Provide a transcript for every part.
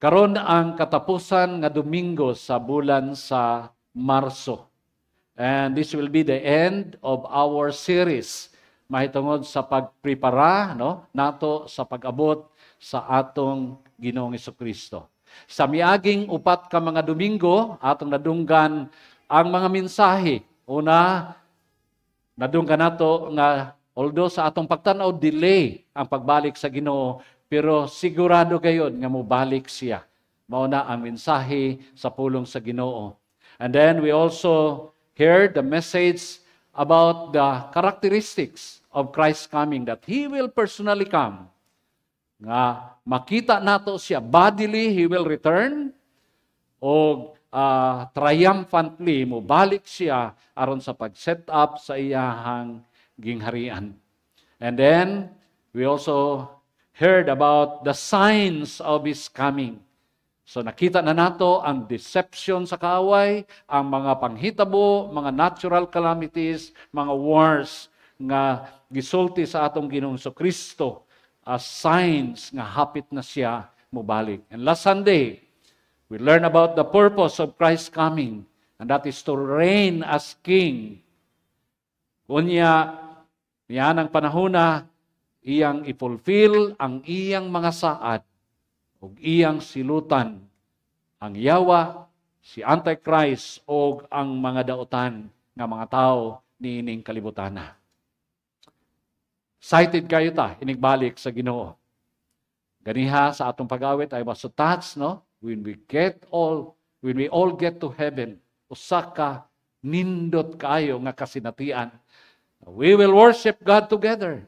Karon ang katapusan nga Domingo sa bulan sa Marso. And this will be the end of our series mahitungod sa pagprepara nato sa pag-abot sa atong Ginoong Hesukristo. Sa miaging upat ka mga Domingo, atong nadunggan ang mga mensahe. Una, nadunggan nato nga although sa atong pagtanaw delay ang pagbalik sa Ginoo, pero sigurado gayon nga mobalik siya. Mao na ang mensahe sa pulong sa Ginoo. And then we also heard the message about the characteristics of Christ's coming, that He will personally come. Nga makita nato siya bodily, He will return, o triumphantly mobalik siya aron sa pag-set up sa iyahang gingharian. And then we also heard about the signs of His coming. So nakita na nato ang deception sa kaaway, ang mga panghitabo, mga natural calamities, mga wars nga gisulti sa atong Ginoong Kristo as signs nga hapit na siya mobalik. And last Sunday, we learned about the purpose of Christ's coming, and that is to reign as King. Unya, yan ang panahon na iyang i-fulfill ang iyang mga saad o iyang silutan ang yawa, si Antichrist o ang mga dautan nga mga tao niining kalibutana. Excited kayo ta, inigbalik sa Ginoo. Ganiha sa atong pag-awit ay was so touched, when we all get to heaven, usaka nindot kayo nga kasinatian. We will worship God together,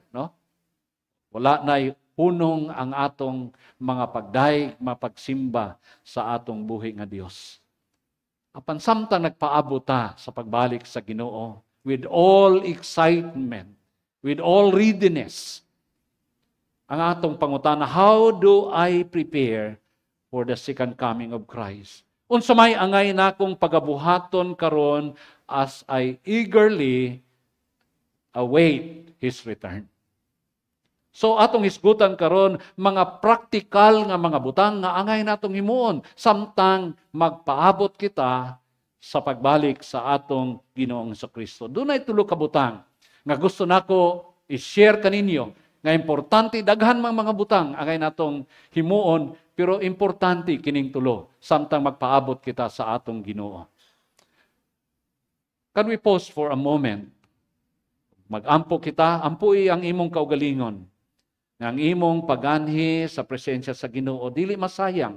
Wala na hunong ang atong mga pagdaig, mapagsimba sa atong buhi nga Dios. Apan samtang nagpaabot ta sa pagbalik sa Ginoo with all excitement, with all readiness, ang atong pangutana, how do I prepare for the second coming of Christ? Unsa may angay nakong pagabuhaton karon as I eagerly await His return. So atong hisgutan karon mga praktikal nga mga butang nga angay natong himuon samtang magpaabot kita sa pagbalik sa atong Ginoong Kristo. Dunay tulo ka butang nga gusto nako i-share kaninyo nga importante, daghan mga butang angay natong himuon, pero importante kining tulo samtang magpaabot kita sa atong Ginoo. Can we pause for a moment? Mag-ampo kita, ampuy ang imong kaugalingon. Ang imong paganhi sa presensya sa Ginoo, dili masayang.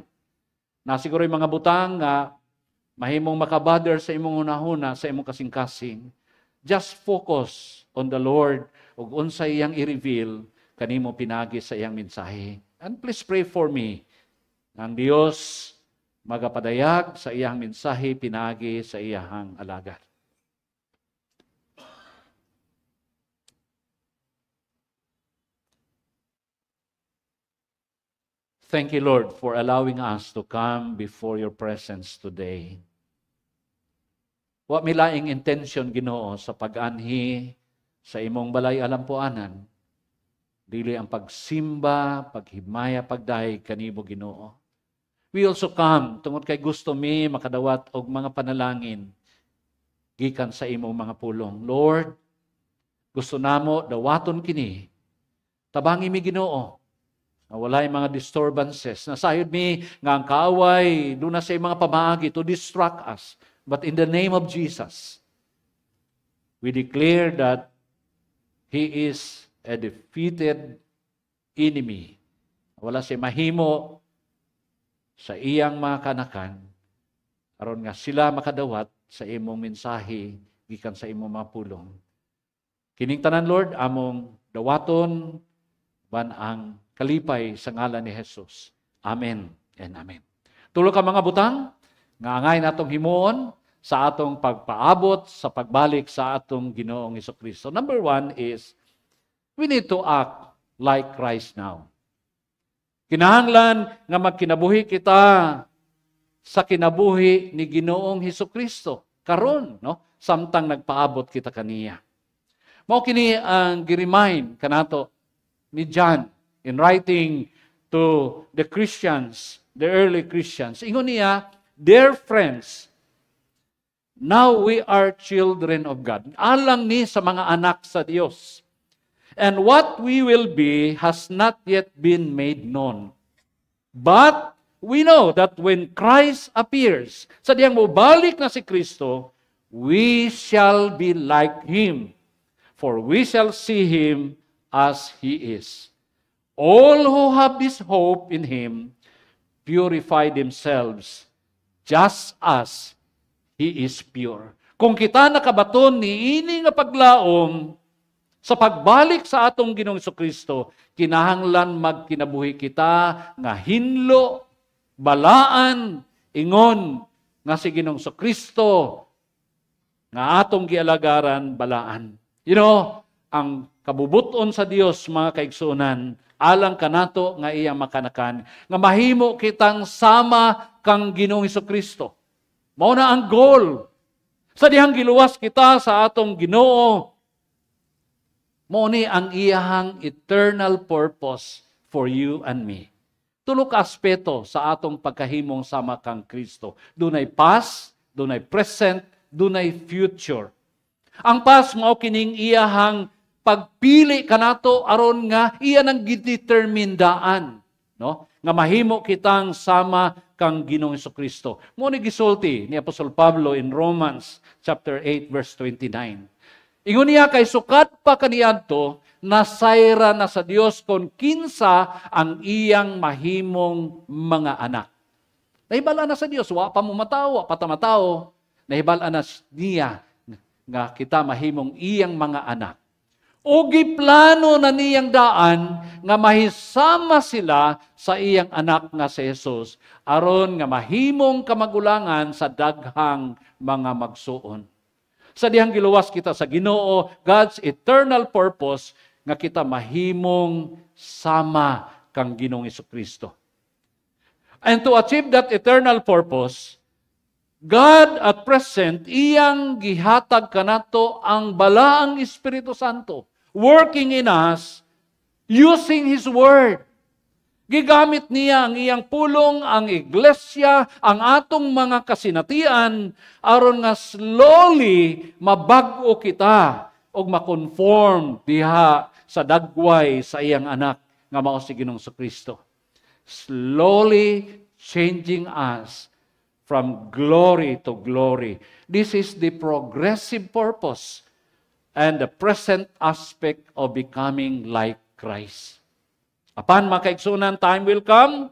Na siguro yung mga butang nga mahimong makabother sa imong hunahuna, sa imong kasing-kasing. Just focus on the Lord ug unsa iyang i-reveal kanimo pinagi sa iyang mensahe. And please pray for me. Ang Dios magapadayag sa iyang mensahe pinagi sa iyang alagad. Thank you, Lord, for allowing us to come before your presence today. Wa milaing intention, Ginoo, sa pag-anhi sa imong balay alampuanan, dili ang pagsimba, paghimaya, pagdaig kanimo, Ginoo. We also come tungod kay gusto mi makadawat og mga panalangin gikan sa imong mga pulong. Lord, gusto namo dawaton kini. Tabangi mi, Ginoo. Walay mga disturbances. Nasayod mi nga ang kaaway, doon na sa mga pamaagi to distract us. But in the name of Jesus, we declare that He is a defeated enemy. Wala siya mahimo sa iyang mga kanakan, aron nga sila makadawat sa imong mensahe gikan sa imong mga pulong. Kining tanan, Lord, among dawaton ban ang kalipay sa ngalan ni Jesus. Amen and amen. Tulo ka mga butang, nga angay natong himuon sa atong pagpaabot, sa pagbalik sa atong Ginoong Hesukristo. Number 1 is, we need to act like Christ now. Kinahanglan nga magkinabuhi kita sa kinabuhi ni Ginoong Hesukristo. Karon, samtang nagpaabot kita kaniya. Mao kini ang gi-remind kanato ni John in writing to the Christians, the early Christians. Ingon niya, "Dear friends, now we are children of God." Alang ni sa mga anak sa Dios. "And what we will be has not yet been made known. But we know that when Christ appears," sa diyang mubalik na si Kristo, "we shall be like Him, for we shall see Him as He is. All who have this hope in Him purify themselves just as He is pure." Kung kita nakabaton ni ini nga paglaom sa pagbalik sa atong Ginoong Kristo, kinahanglan magkinabuhi kita nga hinlo, balaan, ingon nga si Ginoong Kristo nga atong gialagaran balaan. Ang kabubuton sa Dios, mga kaigsuonan, alang kanato nga iya makanakan, nga mahimo kitang sama kang Ginoong Kristo. Mao na ang goal. Sa dihang giluwas kita sa atong Ginoo, mao ni ang iyahang eternal purpose for you and me. Tulo ka aspeto sa atong pagkahimong sama kang Kristo. Dunay past, dunay present, dunay future. Ang past mao kining iyahang pagpili kanato aron nga iya nang gidetermindaan, no? Nga mahimo kitang sama kang Ginoong Kristo. Mo ni gisulti ni Apostol Pablo in Romans chapter 8 verse 29. Ingon niya, "Kay sukat pa kaniadto nasayra na sa Dios kon kinsa ang iyang mahimong mga anak." Nahibala na sa Dios, wa pa mo matawo, wa pa ta matawo. Nahibala na niya nga kita mahimong iyang mga anak. O giplano na niyang daan nga mahisama sila sa iyang anak nga si Jesus aron nga mahimong kamagulangan sa daghang mga magsuon. Sa dihang giluwas kita sa Ginoo, God's eternal purpose nga kita mahimong sama kang Ginoong Kristo. And to achieve that eternal purpose, God at present, iyang gihatag kanato ang balaang Espiritu Santo, working in us, using His Word. Gigamit niya ang iyang pulong, ang iglesia, ang atong mga kasinatian, aron nga slowly mabag-o kita o makonform diha sa dagway sa iyang anak nga mao si Ginoong Kristo. Slowly changing us from glory to glory. This is the progressive purpose and the present aspect of becoming like Christ. Apan makaigsunan, time will come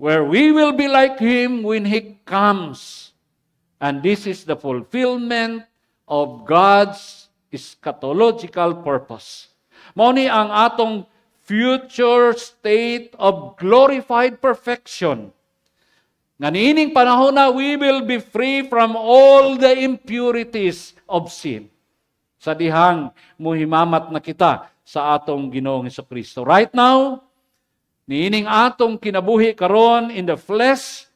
where we will be like Him when He comes. And this is the fulfillment of God's eschatological purpose. Mao ni ang atong future state of glorified perfection. Nga niining panahon na we will be free from all the impurities of sin. Sa dihang muhimamat na kita sa atong Ginoong Kristo. Right now, niining atong kinabuhi karon in the flesh,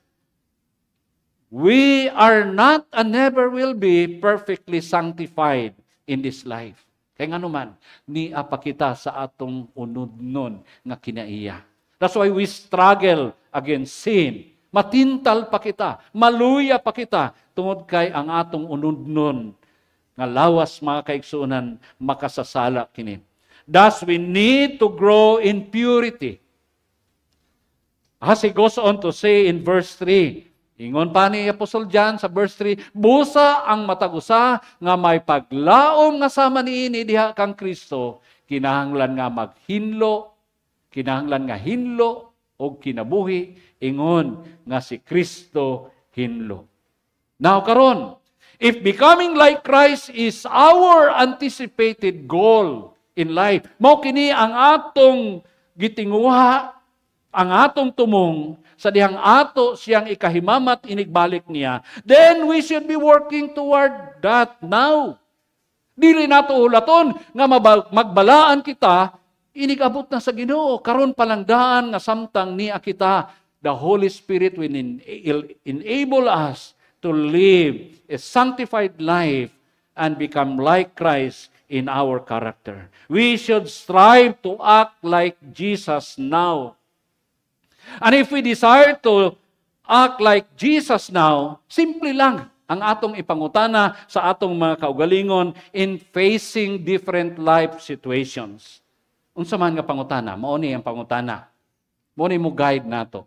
we are not and never will be perfectly sanctified in this life. Kaya nga naman, niya pa kita sa atong unudnon nga kinaiya. That's why we struggle against sin. Matintal pa kita, maluya pa kita, tungod kay ang atong unudnon nga lawas mga kaigsunan makasasala kini. Thus, we need to grow in purity. As he goes on to say in verse 3, ingon pa ni Apostol John sa verse 3, "Busa ang matagusa nga may paglaom nga sama niini diha kang Kristo, kinahanglan nga maghinlo, kinahanglan nga hinlo o kinabuhi, ingon nga si Kristo hinlo." Now karon, if becoming like Christ is our anticipated goal in life, mao kini ang atong gitinguha, ang atong tumong, sa dihang ato siyang ikahimamat inigbalik niya, then we should be working toward that now. Dili nato hulaton nga magbalaan kita, inigabot na sa Ginoo, karon palang daan nga samtang niya kita. The Holy Spirit will enable us to live a sanctified life and become like Christ in our character. We should strive to act like Jesus now. And if we desire to act like Jesus now, simple lang ang atong ipangutana sa atong mga kaugalingon in facing different life situations. Unsa man nga pangutana? Mao ni ang pangutana. Mao ni mo guide nato.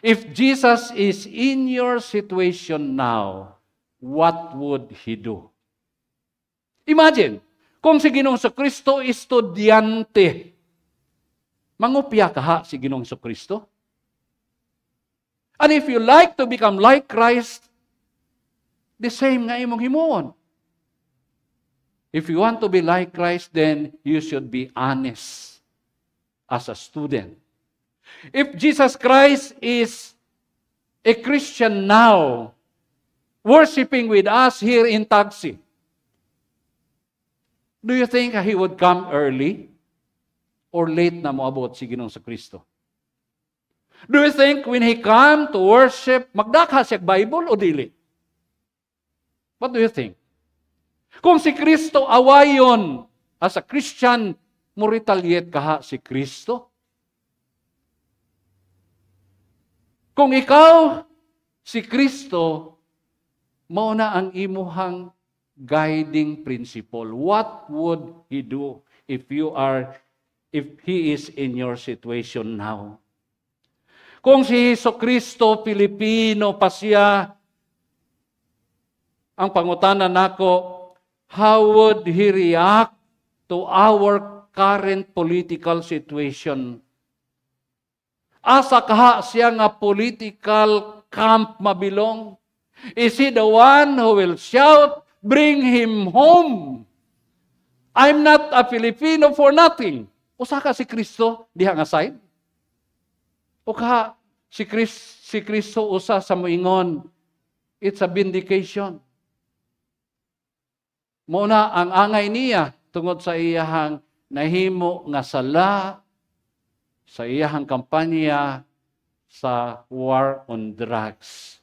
If Jesus is in your situation now, what would He do? Imagine, kung si Ginoong Kristo estudyante, mangupya kaha si Ginoong Kristo? And if you like to become like Christ, the same nga imong himuon. If you want to be like Christ, then you should be honest as a student. If Jesus Christ is a Christian now, worshiping with us here in Taxi, do you think He would come early or late na moabot si Ginoong Kristo? Do you think when He come to worship, magdakha siya Bible o dili? What do you think? Kung si Kristo awayon as a Christian, mo retaliate kaha si Kristo? Kung ikaw, si Kristo, mao na ang imuhang guiding principle. What would He do if He is in your situation now? Kung si Jesucristo, Pilipino pa siya, ang pangutana nako, how would He react to our current political situation? Asa kaha siya nga political camp mabilong? Is He the one who will shout, "Bring him home"? I'm not a Filipino for nothing. Usa ka si Kristo diha nga side? O ka si Kristo usa sa moingon, it's a vindication. Muna ang angay niya tungod sa iyahang nahimo nga sala sa iyahang kampanya sa war on drugs.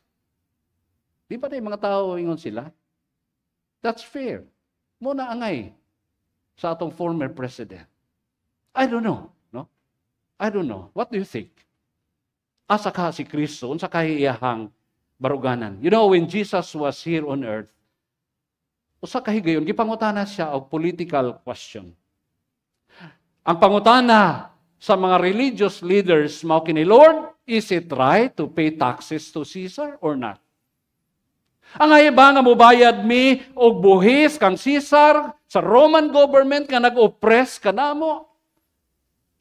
Di ba na yung mga tao ingon sila? That's fair. Muna angay sa atong former president. I don't know. No? I don't know. What do you think? Asa ka si Kristo, unsa kay iyahang baruganan. You know, when Jesus was here on earth, usa ka higayon, gipangutana siya og political question. Ang pangutana sa mga religious leaders, mao kini, Lord, is it right to pay taxes to Caesar or not? Ang ay ba nga mobayad mi og buhis kang Caesar sa Roman government nga nag-oppress kanamo?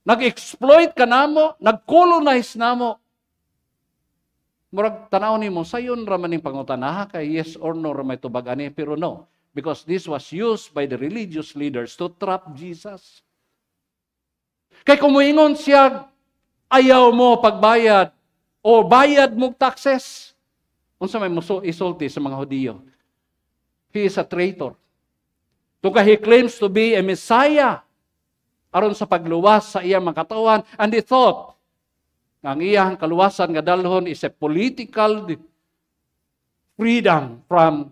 Nag-exploit kanamo, nag-colonize namo. Murag tanaw nimo sayon ra man ning pangutana kay yes or no ra may tubag ani, pero no, because this was used by the religious leaders to trap Jesus. Kay kumuingon siya, ayaw mo pagbayad o bayad mo taxes. Unsa may isulti sa mga Hudiyo? He is a traitor. Tungkol he claims to be a Messiah aron sa pagluwas sa iyang mga katawan, and they thought ang iyang kaluwasan nga dalhon is a political freedom from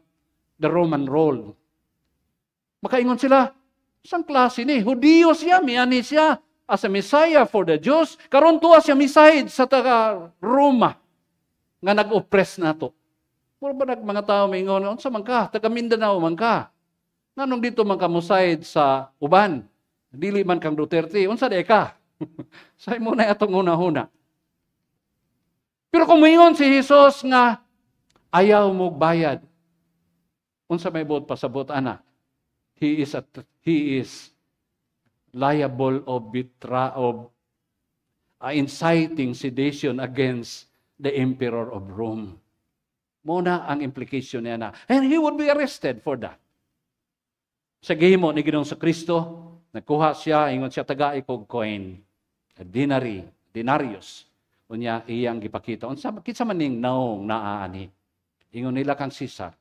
the Roman rule. Makaingon sila, isang klase ni, Hudiyo siya, miani siya, as a Messiah for the Jews, karon tuwa siya misahid sa taga Roma nga nag-oppress nato. Puro ba mga tao may ingon, unsa man ka, taga Mindanao man ka. Nganong dito man ka musahid sa uban? Dili man kang Duterte, unsa day ka? Say mo na atong una-una. Pero kung moingon si Jesus nga ayaw mo bayad, unsa may buot pasabot ana? He is liable of inciting sedition against the emperor of Rome. Muna ang implication niya na. And he would be arrested for that. Sa gihimo ni Ginoong Kristo, nagkuha siya, ingon siya taga ikog coin, denarius. Unya iyang gipakita. Unsa kinsa man ning naong naaani? Ingon nila kang Caesar.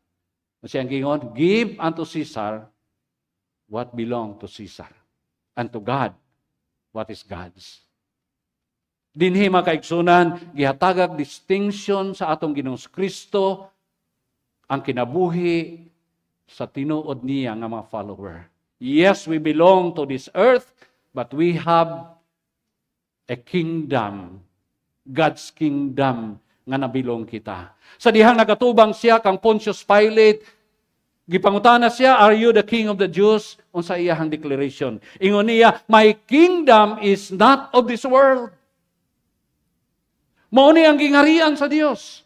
Unsa ang gingon? Give unto Caesar what belong to Caesar, and to God what is God's. Dinhi makaigsunan, gihatagag distinction sa atong Ginoong Kristo ang kinabuhi sa tinuod niya nga mga follower. Yes, we belong to this earth, but we have a kingdom God's kingdom nga nabilong kita. Sa dihang nagatubang siya kang Pontius Pilate, gipangutana siya, "Are you the king of the Jews?" Unsa iyahang declaration? Ingon niya, "My kingdom is not of this world." Mao ni ang gingharian sa Dios.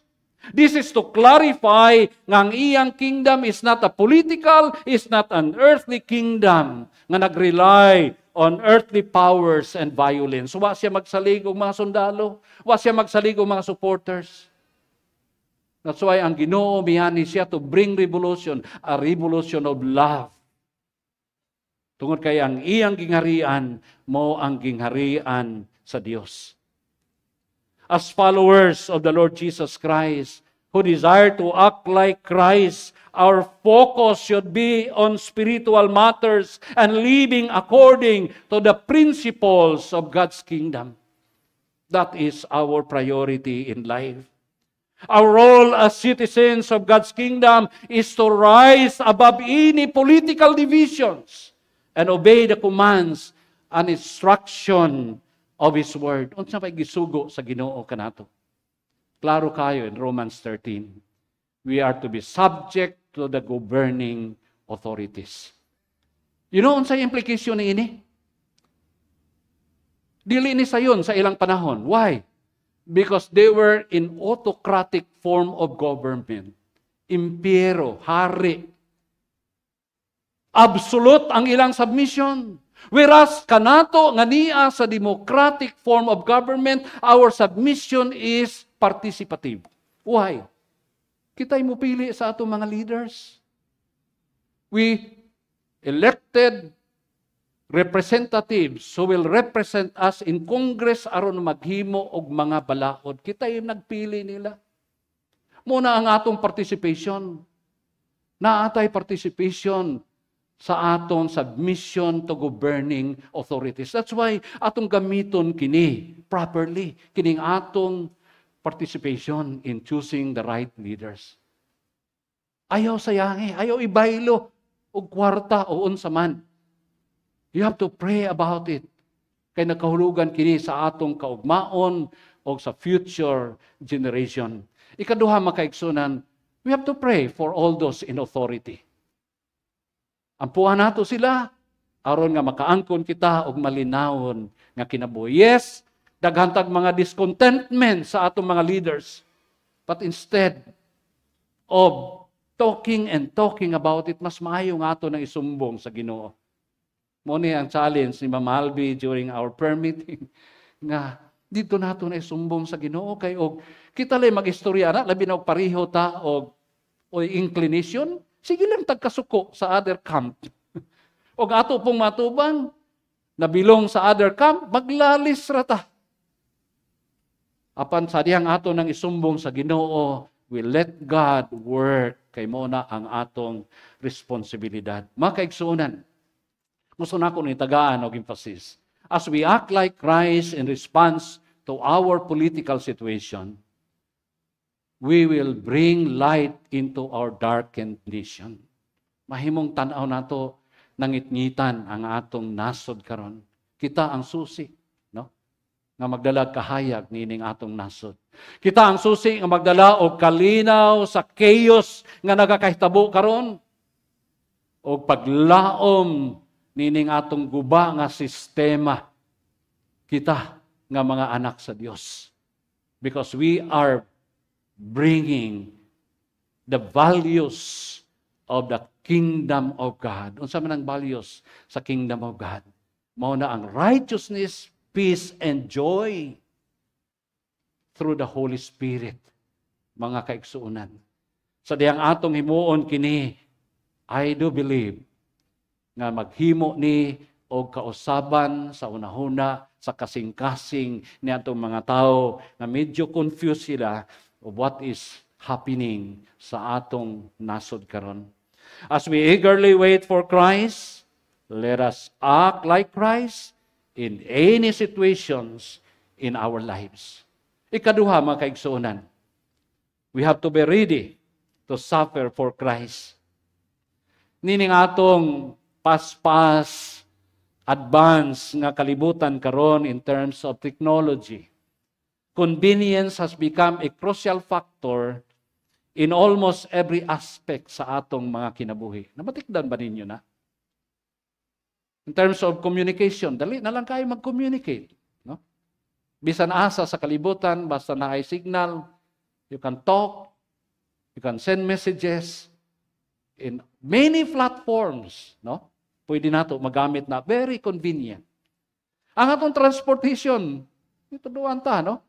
This is to clarify nga ang iyang kingdom is not a political, is not an earthly kingdom nga nag-rely on earthly powers and violence. Wa siya magsalig og mga sundalo, wa siya magsalig og mga supporters. That's why ang Ginoo miyani siya to bring revolution, a revolution of love. Tungod kay ang iyang gingharian mo ang gingharian sa Dios. As followers of the Lord Jesus Christ, who desire to act like Christ, our focus should be on spiritual matters and living according to the principles of God's kingdom. That is our priority in life. Our role as citizens of God's kingdom is to rise above any political divisions and obey the commands and instruction of His Word. Unsa may gisugo sa Ginoo kanato? Klaro kayo in Romans 13. We are to be subject to the governing authorities. You know, unsa implication ni ini? Dili ni sayon sa ilang panahon. Why? Because they were in autocratic form of government. Impyero, hari. Absolute ang ilang submission. Whereas kanato nga niya sa democratic form of government, our submission is participative. Why? Kita'y mupili sa atong mga leaders. We elected representatives who will represent us in Congress aron maghimo og mga balaod. Kita'y nagpili nila. Muna ang atong participation. Naatay participation sa aton submission to governing authorities. That's why atong gamiton kini properly, kining atong participation in choosing the right leaders. Ayaw sayangi, ayaw ibaylo og kwarta o unsa man. You have to pray about it. Kay nakahulugan kini sa atong kaugmaon o sa future generation. Ikaduha makaigsunan, we have to pray for all those in authority. Ampuhan nato sila aron nga makaangkon kita og malinawon nga kinabuhi. Yes, daghantag mga discontentment sa atong mga leaders. But instead of talking and talking about it, mas maayo nga ato nang isumbong sa Ginoo. Mo ni ang challenge ni Ma'am Albi during our prayer meeting nga dito nato na isumbong sa Ginoo kay og kita lay magistorya na labi na og pareho ta og inclination. Sige lang tagkasuko sa other camp. O ato pong matubang, nabilong sa other camp, maglalis rata. Apan sa diyang ato nang isumbong sa Ginoo, we let God work. Kay mo na ang atong responsibilidad. Mga kaigsunan, gusto na ko ni tagaan og emphasis. As we act like Christ in response to our political situation, we will bring light into our darkened nation. Mahimong tanaw nato nangitngitan ang atong nasod karon. Kita ang susi, no? Nga magdala kahayag nining atong nasod. Kita ang susi nga magdala og kalinaw sa chaos nga nagakahitabo karon. Og paglaom nining atong guba nga sistema. Kita nga mga anak sa Dios. Because we are bringing the values of the kingdom of God. Unsa man ang values sa kingdom of God? Mao na ang righteousness, peace, and joy through the Holy Spirit. Mga kaigsuunan. Sa diyang atong himuon kini, I do believe nga maghimo ni og kausaban sa unahuna sa kasing-kasing ni atong mga tao na medyo confused sila of what is happening sa atong nasod karon. As we eagerly wait for Christ, let us act like Christ in any situations in our lives. Ikaduha, mga kaigsuunan, we have to be ready to suffer for Christ. Nining atong advance nga kalibutan karon in terms of technology. convenience has become a crucial factor in almost every aspect sa atong mga kinabuhi. Nabatikdan ba ninyo na? In terms of communication, dali na lang kayo mag-communicate. No? Bisan asa sa kalibutan, basta na ay signal, you can talk, you can send messages in many platforms. No? Pwede nato magamit na very convenient. Ang atong transportation, ito doon ta, no?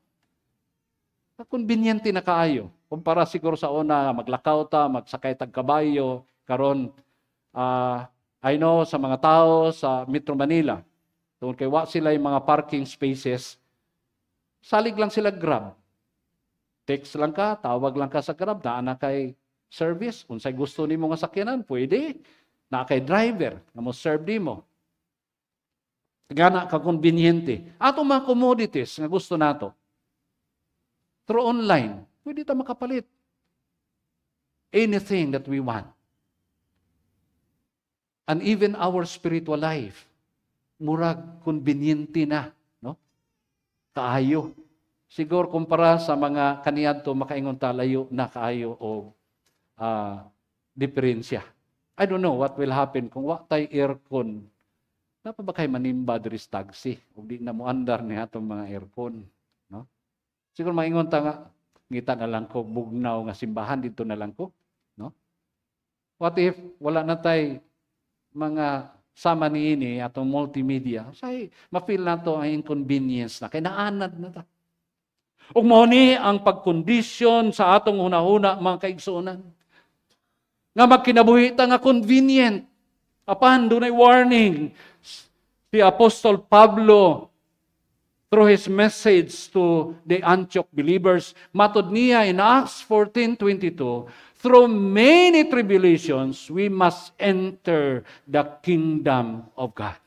Convenient na kaayo. Kumpara siguro sa una, maglakaw ta, magsakay tag kabayo, karon I know sa mga tao sa Metro Manila, tungkol kay wa sila yung mga parking spaces, salig lang sila Grab. Text lang ka, tawag lang ka sa Grab, na kay service, unsay gusto nimo nga sakyanan, pwede. Na kay driver, na mo serve nimo. Gana ka conveniente. Ato mga commodities nga gusto nato, through online, pwede ta makapalit. Anything that we want. And even our spiritual life, murag conveniente na, no? Kaayo. Siguro kumpara sa mga kaniyadto makaingon ta layo na kaayo o diferensya. I don't know what will happen kung wa tay aircon. Napa ba kay manimba diri sa taxi? Ug di na mo andar ni atong mga aircon, no? Siguro maingon ta nga ngita na lang ko bugnaw nga simbahan dito na lang ko, no? What if wala na tay mga sama niini atong multimedia? Say ma-feel nato ang inconvenience na kay naanad na ta. Ug mao ni ang pagkondisyon sa atong hunahuna mga kaigsuonan. Nga magkinabuhi ta nga convenient. Apan dunay warning si Apostol Pablo through his message to the Antioch believers. Matod niya in Acts 14:22, through many tribulations, we must enter the kingdom of God.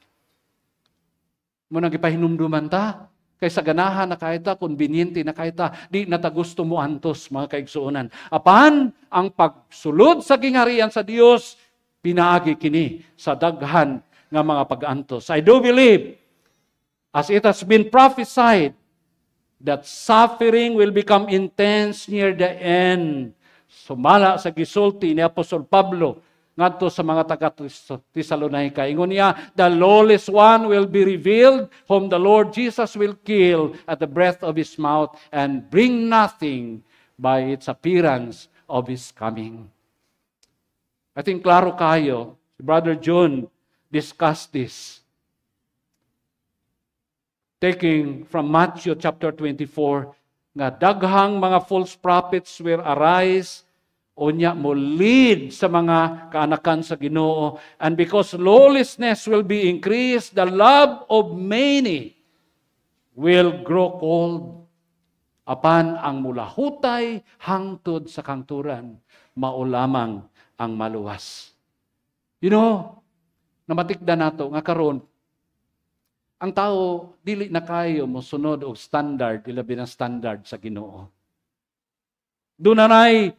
Muna gipahinumduman ta, kay sa ganahan na kahita, conveniente na kahita, di na ta gusto mo antos, mga kaigsuonan. Apan, ang pagsulod sa gingharian sa Dios, pinaagi kini sa daghan nga mga pag-antos. I do believe, as it has been prophesied, that suffering will become intense near the end. Sumala sa gisulti ni Apostol Pablo ngadto sa mga taga-Tesalonica. Ingon niya, the lawless one will be revealed, whom the Lord Jesus will kill at the breath of his mouth and bring nothing by its appearance of his coming. I think klaro kayo, Brother John discussed this. Taking from Matthew chapter 24, nga daghang mga false prophets will arise, unya mo lead sa mga kaanakan sa Ginoo, and because lawlessness will be increased, the love of many will grow cold. Apan ang mulahutay hangtod sa kangturan, maulamang ang maluwas. You know, namatikda nato nga karon ang tao dili na kayo mo sunod og standard, ilabi na standard sa Ginoo. Dunay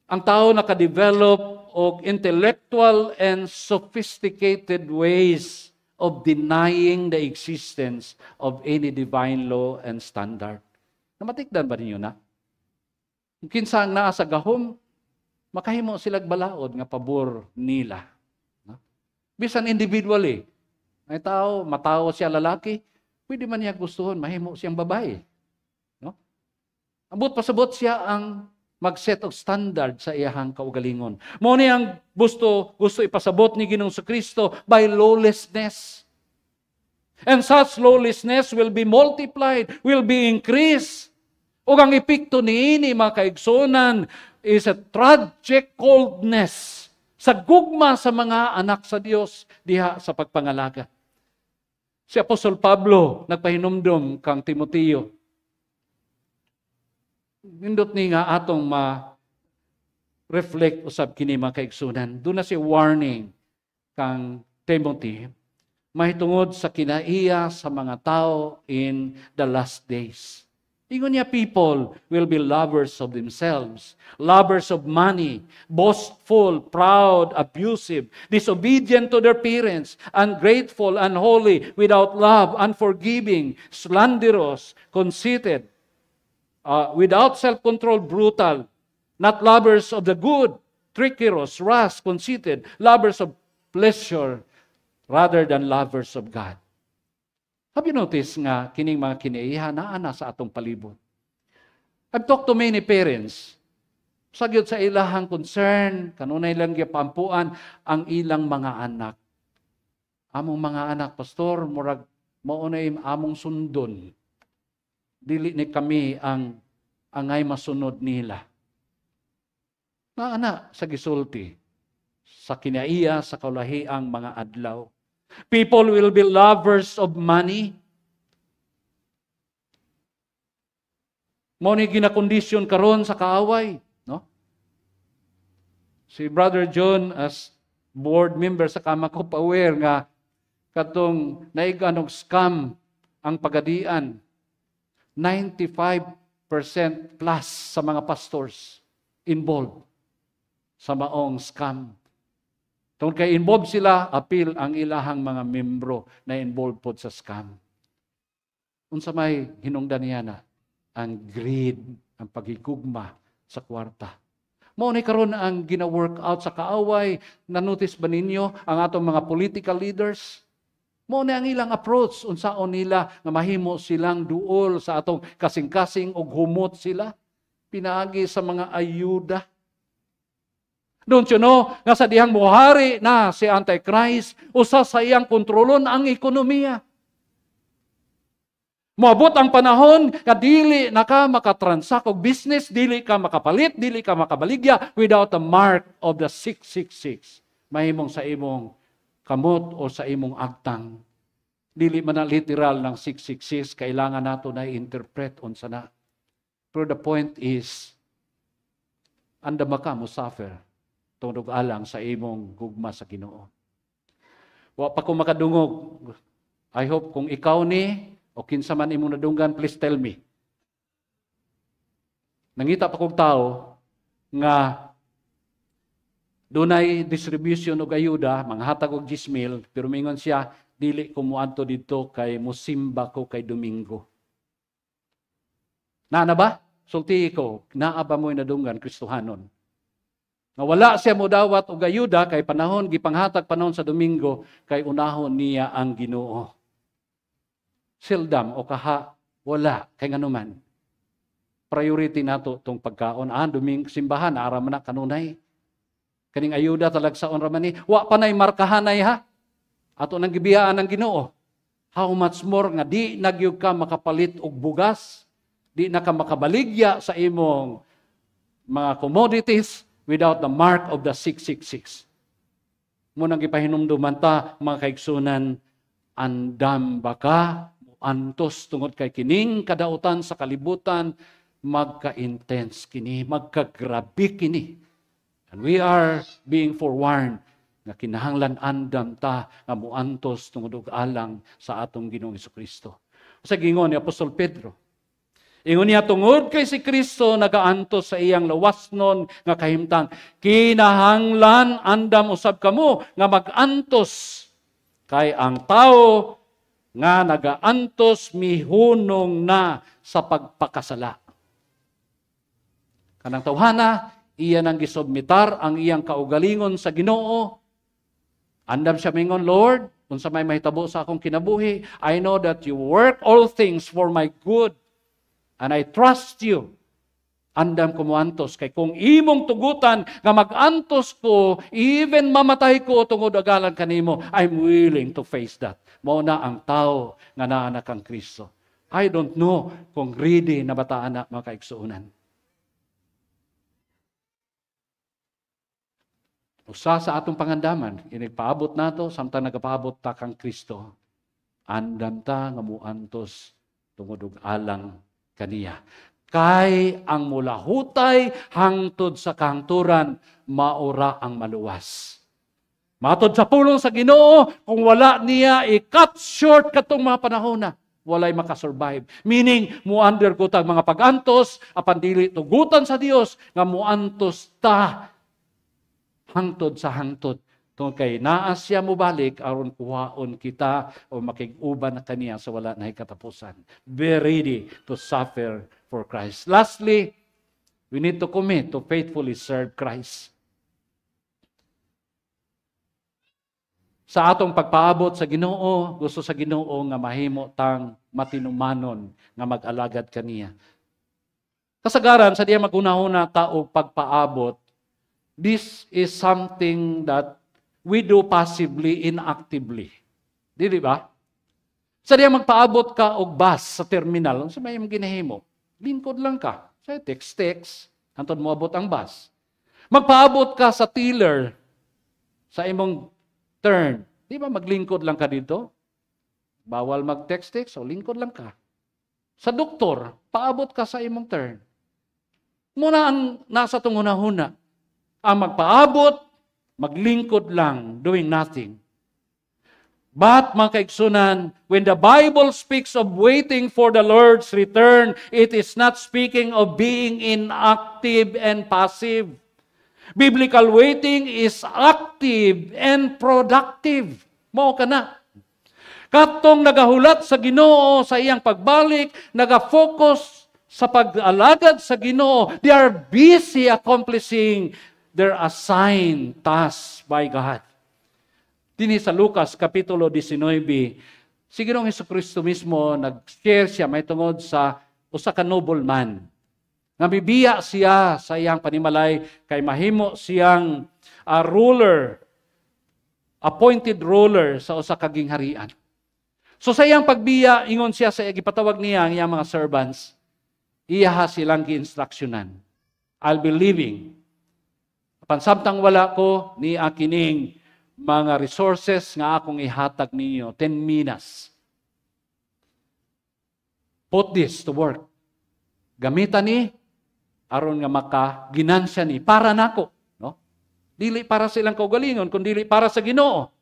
ang tao naka-develop og intellectual and sophisticated ways of denying the existence of any divine law and standard. Namatikdan ba ninyo na? Kinsa ang naa sa gahom, makahimo silag balaod nga pabor nila. No? Bisan individually, ay tao, matao siya lalaki, pwede man niya gustuhon, mahimo siyang babae. No? Ambot pasabot siya ang mag-set of standard sa iyahang kaugalingon. Mao ni ang gusto ipasabot ni Ginoong Kristo by lawlessness. And such lawlessness will be multiplied, will be increased. O ang epekto niini, mga kaigsunan, is a tragic coldness sa gugma sa mga anak sa Dios diha sa pagpangalaga. Si Apostol Pablo nagpahinumdom kang Timoteo. Nindot ni nga atong ma-reflect usab kini mga kaigsunan. Doon na si warning kang Timothy mahitungod sa kinaiya sa mga tao in the last days. Ingon niya, people will be lovers of themselves, lovers of money, boastful, proud, abusive, disobedient to their parents, ungrateful, unholy, without love, unforgiving, slanderous, conceited, without self-control, brutal, not lovers of the good, treacherous, rash, conceited, lovers of pleasure rather than lovers of God. Have you noticed nga kining mga kinaiha na ana sa atong palibot? I've talked to many parents. Sagyod sa ilahang concern, kanunay lang gipampuan ang ilang mga anak. Among mga anak, pastor, murag maunay among sundon. Dili ni kami ang angay masunod nila. Na ana sa gisulti, sa kinaiya, sa kaulahiang mga adlaw. People will be lovers of money. Mao ni ginakondisyon karon sa kaaway, no? Si Brother John as board member sa Kamakop aware nga katong naiganog scam ang pagadian. 95% plus sa mga pastors involved sa maong scam. Tungkol kay involved sila, appeal ang ilahang mga membro na involved po sa scam. Unsa may hinungdan niya na ang greed, ang pagigugma sa kwarta. Mao ni karon ang gina-work out sa kaaway. Na-notice ba ninyo ang atong mga political leaders? Mao ni ang ilang approach unsaon nila nga mahimo silang duol sa atong kasing-kasing ug humot sila pinaagi sa mga ayuda. Don't you know, nga sa dihang buhari na si Antichrist, usa sa iyang kontrolon ang ekonomiya. Moabot ang panahon, kadili na ka makatransact og business, dili ka makapalit, dili ka makabaligya without the mark of the 666. Mahimong sa imong kamot o sa imong agtang. Dili man na literal ng 666, kailangan nato na i-interpret unsa na. Pero the point is, andam ka mo suffer tungod alang sa imong gugma sa Ginoo. Wa pa ko makadungog. I hope kung ikaw ni o kinsa man imong nadunggan, please tell me. Nangita pa kong tao nga dunay distribution og ayuda, manghatag og 10,000, pero mingon siya, dili ko muadto didto kay musimba ko kay Domingo. Naana ba? Sulti ko, naa ba mo'y nadunggan Kristohanon? Nga wala siya mo dawat og ayuda kay panahon gipanghatag panahon sa Domingo kay unahon niya ang Ginoo. Seldom o kaha wala kay nganuman. Priority nato tong pagkaon. Domingo simbahan ara man na kanunay. Kaning ayuda talagsaon ra man ni wa pa nay markahanay ha. Ato nang gibiyaan ng Ginoo. How much more nga di nagyug ka makapalit og bugas, di na ka makabaligya sa imong mga commodities without the mark of the 666. Munang gipahinumduman ta, mga kaigsunan, andam baka, antos tungod kay kining kadautan sa kalibutan, magka-intense kini, magkagrabe kini. And we are being forewarned nga kinahanglan andam ta nga muantos tungod og alang sa atong Ginoong Hesukristo. Sa gingon ni Apostol Pedro, ingon niya tungod kay si Kristo nagaantos sa iyang lawasnon nga kahimtang. Kinahanglan andam usab kamo nga magantos kay ang tao nga nagaantos mihunong na sa pagpakasala. Kanang tawhana, iya nang gisubmitar ang iyang kaugalingon sa Ginoo. Andam siya mingon, Lord, unsa may mahitabo sa akong kinabuhi, I know that you work all things for my good. And I trust you. Andam ko muantos. Kay kung imong tugutan nga magantos ko, even mamatay ko tungod agalan kanimo, I'm willing to face that. Mao na ang tao nga naanak kang Kristo. I don't know kung ready na bataan na mga kaigsuunan. Usa sa atong pangandaman, inigpaabot nato samtang nagapaabot ta kang Kristo. Andam ta nga muantos tungod og alang kaniya. Kay ang mulahutay hangtod sa kahangturan, maura ang maluwas. Matod sa pulong sa Ginoo, kung wala niya i-cut short katong mga panahon na, walay makasurvive. Meaning, muander ko tag mga pagantos, apan dili tugutan sa Dios, nga muantos ta hangtod sa hangtod. Tungod kay naa siya mo balik, aron kuhaon kita o makig-uban na kaniya sa wala na katapusan. Be ready to suffer for Christ. Lastly, we need to commit to faithfully serve Christ. Sa atong pagpaabot sa Ginoo, gusto sa Ginoo nga mahimo tang matinumanon nga mag-alagad kaniya. Kasagaran sa diya magunahuna tao pagpaabot, this is something that we do passively, inactively. Di ba? Sa diya magpaabot ka og bus sa terminal, sa may ginahimo, lingkod lang ka. Sa text, hantod mo abot ang bus. Magpaabot ka sa tiller, sa imong turn. Di ba maglingkod lang ka dito? Bawal mag-text, so lingkod lang ka. Sa doktor, paabot ka sa imong turn. Muna ang nasa tunghuna-huna. Ang magpaabot, maglingkod lang, doing nothing. But, mga kaigsunan, when the Bible speaks of waiting for the Lord's return, it is not speaking of being inactive and passive. Biblical waiting is active and productive. Mao ka na. Katong nagahulat sa Ginoo sa iyang pagbalik, nagafocus sa pag-alagad sa Ginoo. They are busy accomplishing their assigned tasks by God. Dini sa Lucas Kapitulo 19, si Ginoong Hesukristo mismo nag-share siya may tungod sa usa ka nobleman. Nabibiya siya sa iyang panimalay kay mahimo siyang ruler, appointed ruler sa usa ka gingharian. So sa iyang pagbiya, ingon siya sa gipatawag niya ang iyang mga servants, iyaha silang gi-instruksyonan. I'll be leaving. Pansamtang wala ko, ni akining mga resources nga akong ihatag ninyo, 10 minas. Put this to work. Gamitan ni, aron nga makaginansya ni, para nako. No? Dili para silang kaugalingon, kundi para sa Ginoo.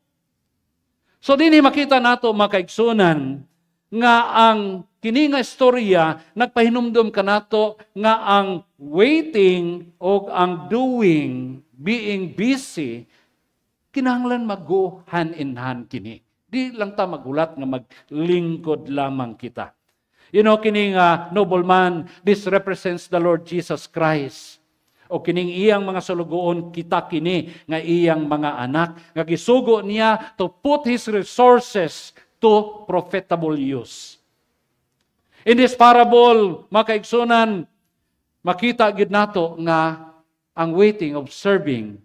So dinhi makita nato mga kaigsunan, nga ang kini nga istorya, nagpahinumdum ka nato nga ang waiting o ang doing, being busy, kinahanglan mag-go hand in hand kini. Di lang ta magulat nga maglingkod lamang kita. You know, kining nobleman, this represents the Lord Jesus Christ. O kining iyang mga sulugoon, kita kini nga iyang mga anak. Nga gisugo niya to put his resources to profitable use. In this parable, mga kaigsunan, makita gid nato nga ang waiting of serving,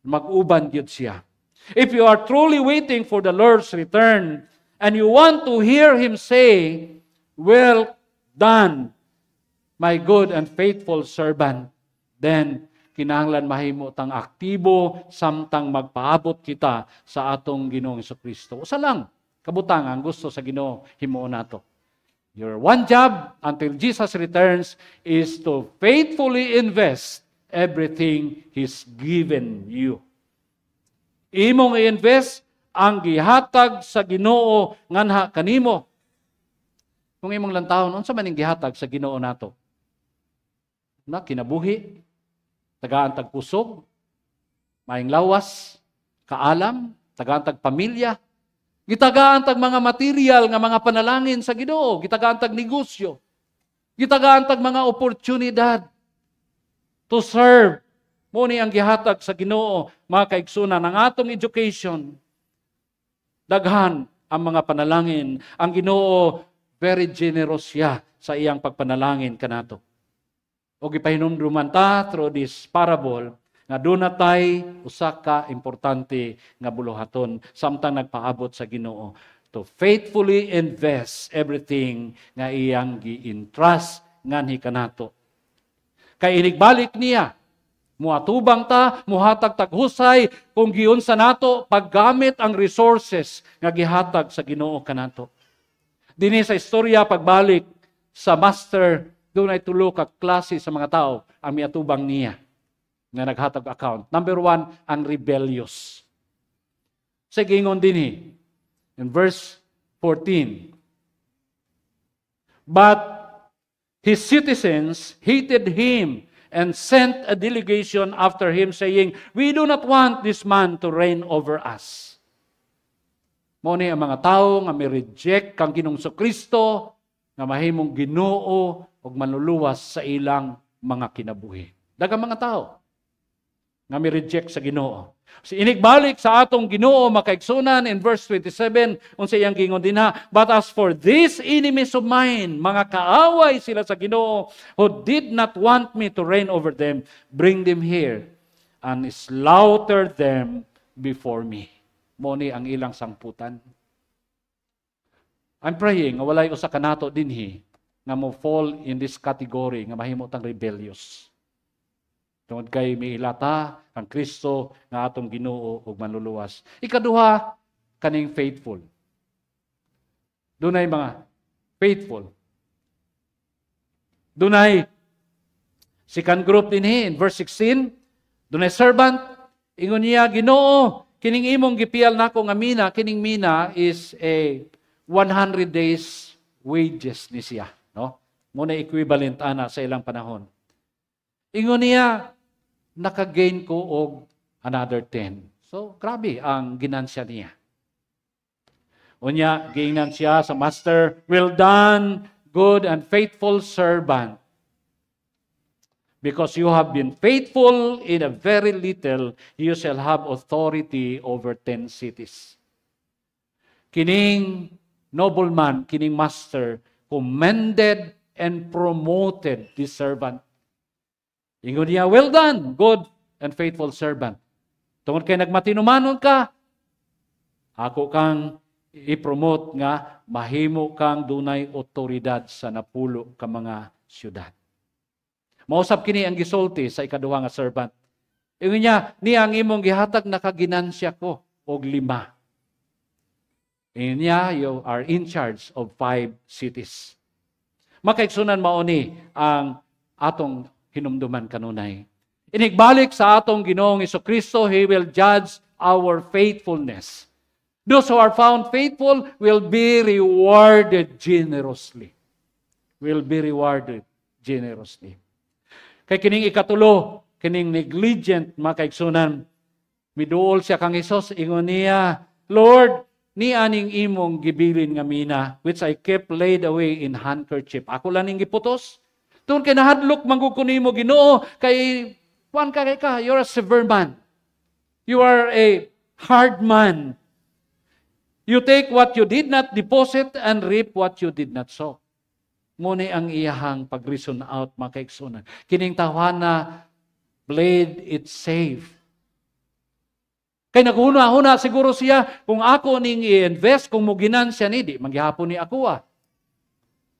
mag-uban gyud siya. If you are truly waiting for the Lord's return and you want to hear Him say, "Well done, my good and faithful servant," then kinahanglan mahimo tang aktibo samtang magpaabot kita sa atong Ginoong Hesukristo. Usa lang kabutang ang gusto sa Ginoo himuon nato. Your one job until Jesus returns is to faithfully invest everything He's given you. Imong i-invest ang gihatag sa Ginoo nganha kanimo. Kung imong lantawon, unsa man ning gihatag sa Ginoo nato? Na kinabuhi, tagaan tag kusog, maayong lawas, kaalam, tagaan tag pamilya, gitagaan tag mga material nga mga panalangin sa Ginoo, gitagaan tag negosyo, gitagaan tag mga oportunidad to serve. Mo ni ang gihatag sa Ginoo, mga kaigsunan, ang atong education, daghan ang mga panalangin. Ang Ginoo, very generous siya sa iyang pagpanalangin kanato. O gipahinumduman ta through this parable, nga doon natay usa ka importante nga buluhaton samtang nagpaabot sa Ginoo to faithfully invest everything nga iyang gi-entrust nganhi kanato. Kay inigbalik niya, muatubang ta, muhatag taghusay kung giunsa nato paggamit ang resources nga gihatag sa Ginoo kanato. Dinhi sa istorya pagbalik sa master, doon ay tulo ka klase sa mga tao ang miatubang niya nga naghatag account. Number 1, ang rebellious. Sa gingon dinhi in verse 14. But his citizens hated him and sent a delegation after him saying, "We do not want this man to reign over us." Mao ni ang mga tawo nga mi-reject kang Ginoong Kristo nga mahimong Ginoo ug manluluwas sa ilang mga kinabuhi. Daghang mga tao nga mi-reject sa Ginoo. Si inigbalik sa atong Ginoo makaigsunan in verse 27 unsa iyang gingon dinha, "But as for these enemies of mine, mga kaaway sila sa Ginoo, who did not want me to reign over them, bring them here and slaughter them before me." Mo ni ang ilang sangputan. I'm praying nga walay usa kanato dinhi nga mo fall in this category nga mahimo tang rebellious. Tungod kay miilata ang Kristo nga atong Ginoo ug manluluwas. Ikaduha, kaning faithful. Dunay mga faithful. Dunay second group dinhi in verse 16, dunay servant, ingon niya, "Ginoo, kining imong gipial nako nga mina, kining mina is a 100 days wages ni siya, no? Muna equivalent ana sa ilang panahon. Ingon niya, naka-gain ko og another 10. So, grabe ang ginansya niya. Unya, giingnan siya sa master, "Well done, good and faithful servant. Because you have been faithful in a very little, you shall have authority over 10 cities." Kining nobleman, kining master, commended and promoted this servant. Ingon niya, "Well done, good and faithful servant. Tungod kay nagmatinumanon ka, ako kang i-promote nga mahimo kang dunay otoridad sa napulo ka mga syudad." Mausap kini ang gisulti sa ikaduha nga servant. Ingon niya, "Niya ang imong gihatag nakaginansya ko og 5. Ingon niya, you are in charge of 5 cities. Makaigsunan mao ni ang atong hinumduman kanunay. Inigbalik sa atong Ginoong Kristo, He will judge our faithfulness. Those who are found faithful will be rewarded generously. Will be rewarded generously. Kay kining ikatulo, kining negligent makaigsunan, miduol siya kang Hesus, ingon niya, "Lord, ni aning imong gibilin nga mina, which I kept laid away in handkerchief. Ako lang ning giputos. Tungod kay nahadlok manggug ko nimo Ginoo, kay kuan ka, you're a severe man. You are a hard man. You take what you did not deposit and reap what you did not sow." Muna ang iyahang pag-reason out, mga kaigsunan. Kining tawhana, played it safe. Kay naghuna-huna siguro siya, kung ako ning i-invest, kung muginan siya ni, di manggihapon ni ako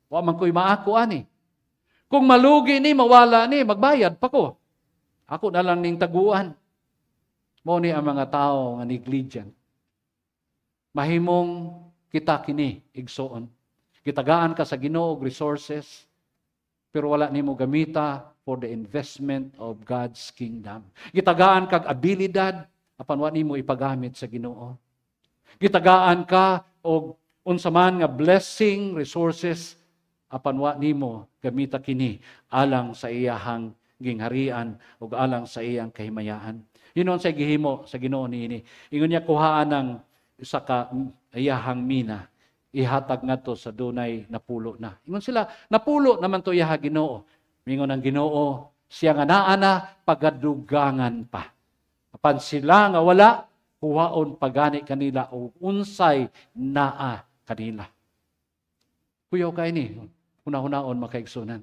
Wa man ko'y maako ani. Kung malugi ni, mawala ni, magbayad pa ko. Ako na lang ning taguan. Muna ang mga tao nga negligent. Mahimong kita kini, igsoon. Kitagaan ka sa Ginoo og resources, pero wala nimo gamita for the investment of God's kingdom. Kitagaan kag abilidad, apan wa nimo ipagamit sa Ginoo. Kitagaan ka og unsa man nga blessing, resources, apan wa nimo gamita kini alang sa iyahang gingharian ug alang sa iyang kahimayaan. Hinon sa gihimo sa Ginoo niini. Ingon niya kuhaan ng isa ka iyahang mina, ihatag ngadto sa dunay napulo na. Ingon sila, napulo naman to iyaha Ginoo. Mingon ang Ginoo, siya nga naa na pagadugangan pa. Apan sila nga wala, huwaon pagani kanila o unsay naa kanila. Kuyaw kay ni, hunahon makaigsunan.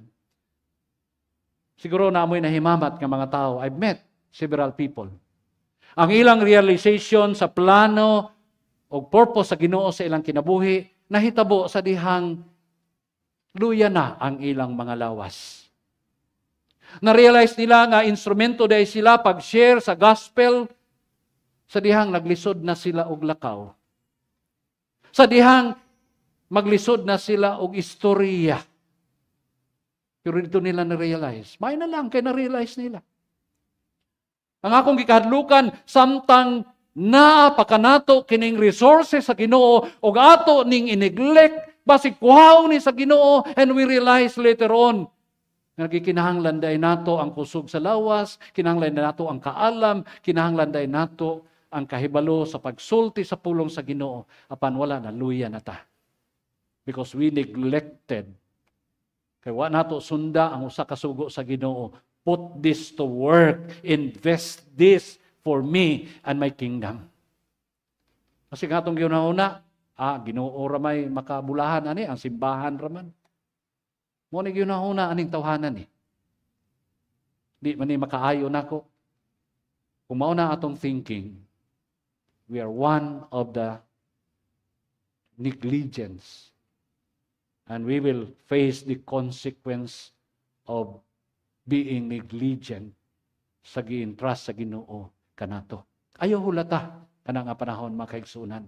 Siguro na amoy nahimamat nga mga tao, I've met several people. Ang ilang realization sa plano o purpose sa Ginoo sa ilang kinabuhi, nahitabo sa dihang luya na ang ilang mga lawas. Na-realize nila nga instrumento dahil sila pag-share sa gospel, sa dihang naglisod na sila og lakaw. Sa dihang maglisod na sila og istorya. Pero dito nila na-realize. May na lang kay na-realize nila. Ang akong gikahadlukan, samtang napakanato kining resources sa Ginoo ug ato ning ineglect Basig kuhaw ni sa Ginoo, and we realize later on, nagkikinahanglan day nato ang kusog sa lawas, kinahanglan nato ang kaalam, kinahanglan day nato ang kahibalo sa pagsulti sa pulong sa Ginoo. Apan wala na, luya na ta. Because we neglected. Kaya wa nato sunda ang usa ka sugo sa Ginoo. Put this to work. Invest this for me and my kingdom. Kasi nga itong ginuna, Ginoo ramay makabulahan ani, ang simbahan raman. Mo ni ginuna aning tawhanan ni. Di man ni makaayo nako. Kung mao na atong thinking, we are one of the negligence. And we will face the consequence of being negligent sa giintrust sa Ginoo kanato. Ayaw hulata kanang nga panahon mga kaigsunan.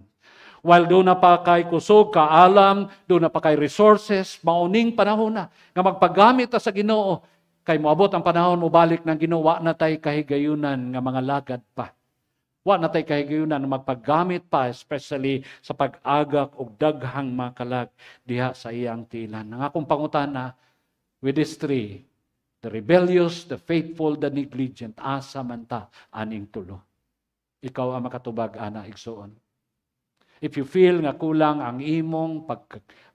While doon na pa kay kusog, kaalam, doon na pa kay resources, mauning panahon na nga magpagamit ta sa Ginoo kay moabot ang panahon mo balik ng Ginoo, wa na tay kahigayunan nga mga lagad pa. Wa na tay kahigayunan nga magpagamit pa, especially sa pag-agak og daghang mga kalag diha sa iyang tilan. Ang akong pangutana with these three, the rebellious, the faithful, the negligent, asa man ta aning tulo. Ikaw ang makatubag, ana, igsoon. If you feel nga kulang ang imong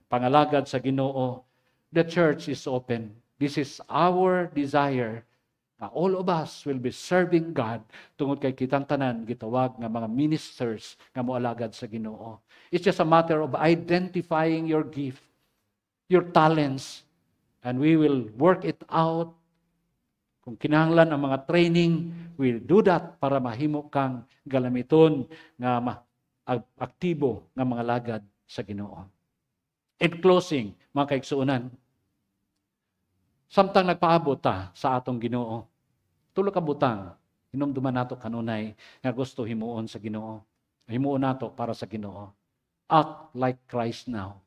pangalagad sa Ginoo, the church is open. This is our desire. All of us will be serving God tungod kay kitang tanan gitawag nga mga ministers nga moalagad sa Ginoo. It's just a matter of identifying your gift, your talents, and we will work it out. Kung kinahanglan ang mga training, we'll do that para mahimo kang galamiton nga aktibo nga mga lagad sa Ginoo. In closing, mga kaigsuonan, samtang nagpaabot ta sa atong Ginoo, tulo ka butang, hinumduman nato kanunay nga gusto himuon sa Ginoo. Himuon nato para sa Ginoo. Act like Christ now.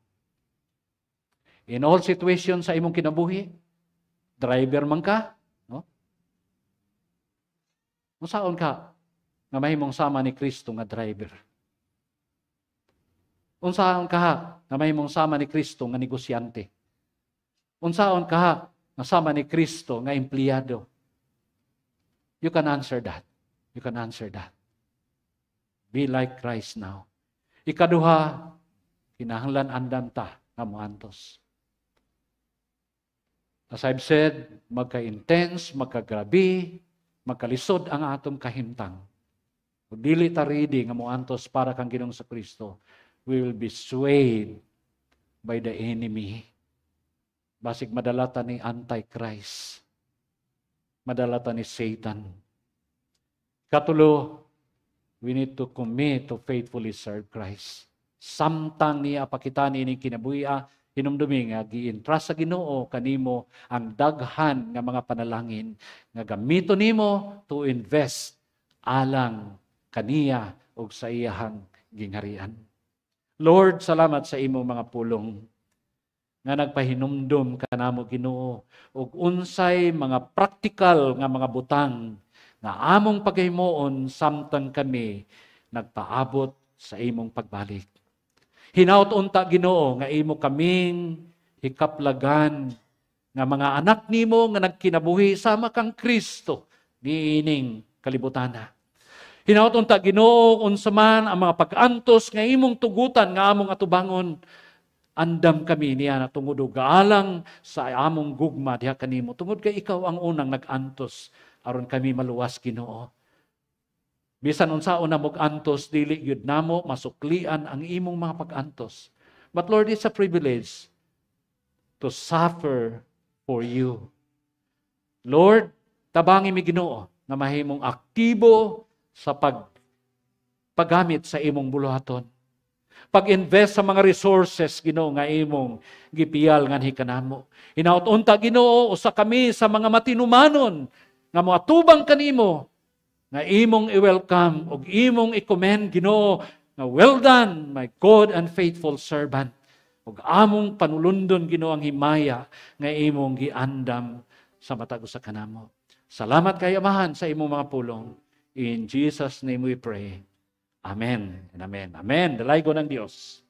In all situations sa imong kinabuhi, driver man ka, no? Unsaon ka nga mahimong sama ni Kristo nga driver? Unsaon ka nga mahimong sama ni Kristo nga negosyante? Unsaon ka nga sama ni Kristo nga empleyado? You can answer that. You can answer that. Be like Christ now. Ikaduha, kinahanglan andam ta nga moantos. As I've said, magka-intense, magka-grabe, magkalisod ang atong kahimtang. Kung dili ta ready nga moantos para kang Ginoong sa Kristo, we will be swayed by the enemy. Basig madalata ni Antichrist. Madalata ni Satan. Katulo, we need to commit to faithfully serve Christ. Samtang niya pakitan ini kinabuhi hinumdumi nga gi-entrust sa Ginoo kanimo ang daghan nga mga panalangin nga gamiton nimo to invest alang kaniya ug sa iyahang gingharian. Lord, salamat sa imo mga pulong nga nagpahinumdom kanamo Ginoo ug unsay mga praktikal nga mga butang nga among paghimuon samtang kami nagpaabot sa imong pagbalik. Hinaut unta Ginoo nga imo kaming hikaplagan nga mga anak nimo nga nagkinabuhi sama kang Kristo niining kalibutana. Hinaut unta Ginoo unsa man ang mga pag-antos nga imong tugutan nga among atubangon. Andam kami niya na tungod gaalang sa among gugma diha kanimo. Tungod kay ikaw ang unang nag-antos aron kami maluwas Ginoo. Bisan unsaon na mog-antos dili gyud namo masuklian ang imong mga pag-antos. But Lord, it's a privilege to suffer for you. Lord, tabangi mi Ginoo na mahimong aktibo sa paggamit sa imong buluhaton. Pag-invest sa mga resources, Ginoo, nga imong gipiyal nganhi kanamo. Hinaut unta Ginoo, usa kami sa mga matinumanon nga moatubang kanimo nga imong i-welcome ug imong i-commend Ginoo nga well done, my good and faithful servant. Ug among panulundon Ginoo ang himaya nga imong giandam sa matag usa kanamo. Salamat kay Amahan sa imong mga pulong. In Jesus' name we pray. Amen and amen. Amen. Dalaygo ng Diyos.